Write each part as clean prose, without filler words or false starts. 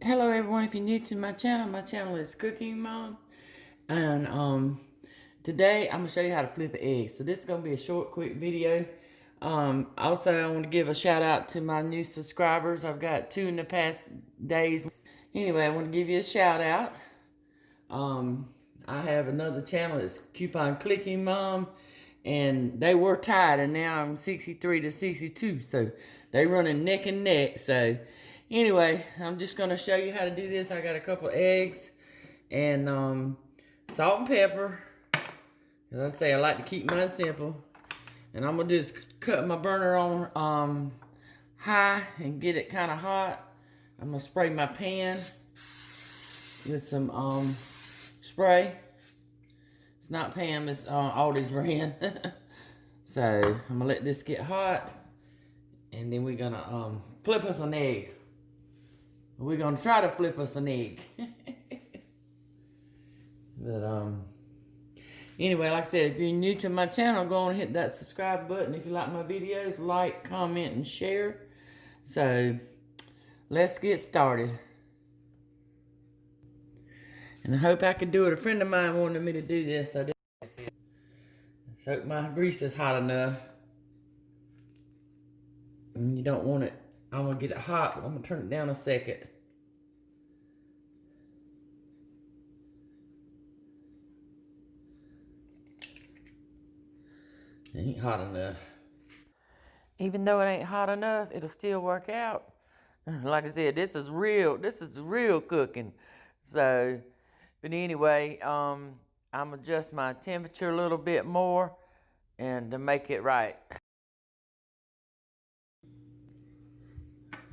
Hello everyone, if you're new to my channel is Cooking Mom. And today I'm gonna show you how to flip an egg. So this is gonna be a short, quick video. Also I want to give a shout out to my new subscribers. I've got 2 in the past days. Anyway, I want to give you a shout out. I have another channel, it's Cookin Mom, and they were tied, and now I'm 63 to 62, so they running neck and neck. So anyway, I'm just gonna show you how to do this. I got a couple of eggs and salt and pepper. As I say, I like to keep mine simple, and I'm gonna just cut my burner on high and get it kind of hot. I'm gonna spray my pan with some spray. It's not Pam, it's Aldi's brand. So I'm gonna let this get hot, and then we're gonna flip us an egg. We're gonna try to flip us an egg. But anyway, like I said, if you're new to my channel, go on and hit that subscribe button. If you like my videos, like, comment, and share. So let's get started. And I hope I could do it. A friend of mine wanted me to do this. I did. So hope my grease is hot enough. And you don't want it. I'm gonna get it hot. I'm gonna turn it down a second. It ain't hot enough. Even though it ain't hot enough, it'll still work out. Like I said, this is real cooking. So, but anyway, I'm adjust my temperature a little bit more and to make it right.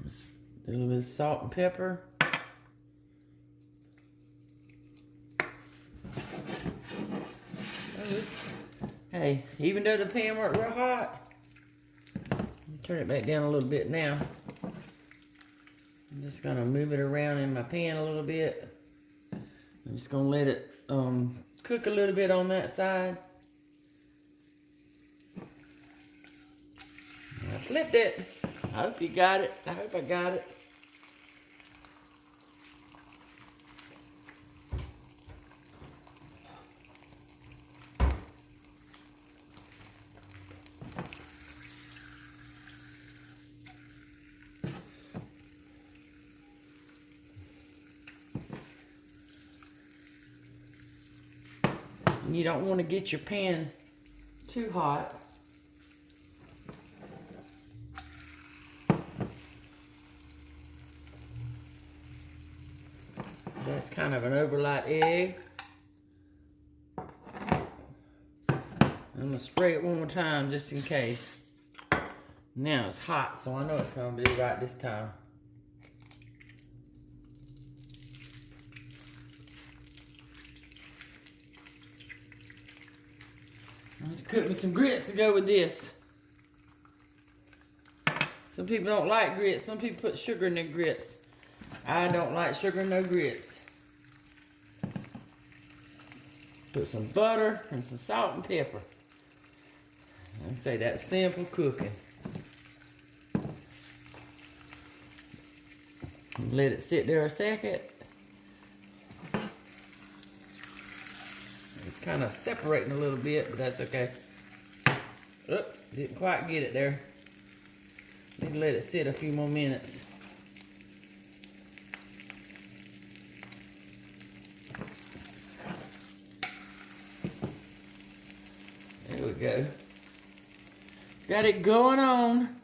Just a little bit of salt and pepper. Hey, even though the pan weren't real hot, turn it back down a little bit now. I'm just gonna move it around in my pan a little bit. I'm just gonna let it cook a little bit on that side. I flipped it. I hope you got it. I hope I got it. You don't want to get your pan too hot. That's kind of an overlight egg. I'm going to spray it one more time just in case. Now it's hot, so I know it's going to be right this time. I have to cook me some grits to go with this. Some people don't like grits. Some people put sugar in their grits. I don't like sugar in no grits. Put some butter and some salt and pepper. I say that's simple cooking. Let it sit there a second. It's kind of separating a little bit, but that's okay. Oh, didn't quite get it there. Need to let it sit a few more minutes. There we go. Got it going on.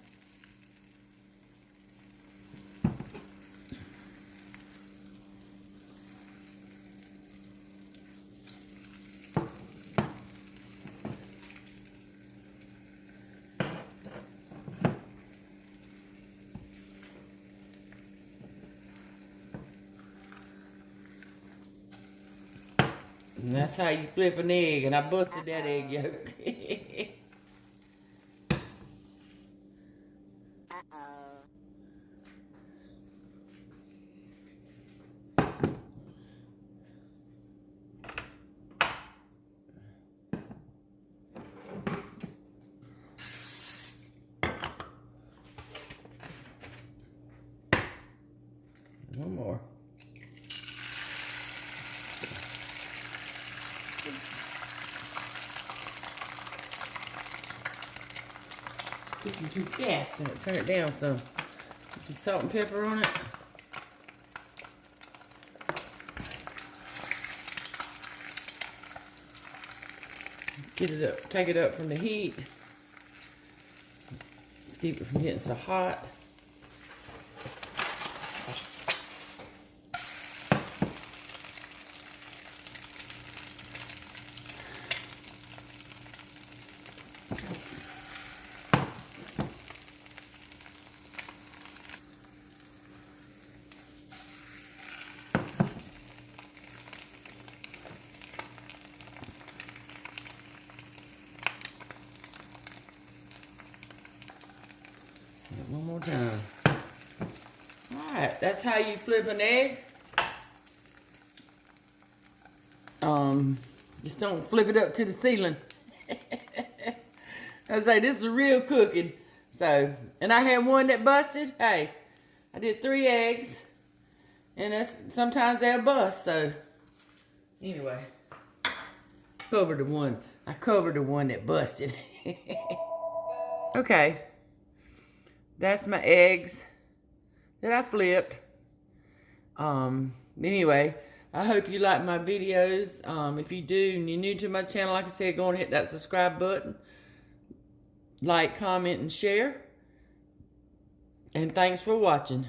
And that's how you flip an egg, and I busted that egg yolk. One more. cooking too fast and turn it down some. Put some salt and pepper on it. Get it up, take it up from the heat. Keep it from getting so hot. One more time. Alright, that's how you flip an egg. Just don't flip it up to the ceiling. I say this is real cooking. So, and I had one that busted. Hey, I did 3 eggs. And that's sometimes they'll bust. So, anyway. I covered the one that busted. Okay. That's my eggs that I flipped. Anyway, I hope you like my videos. If you do and you're new to my channel, like I said, go and hit that subscribe button. Like, comment, and share. And thanks for watching.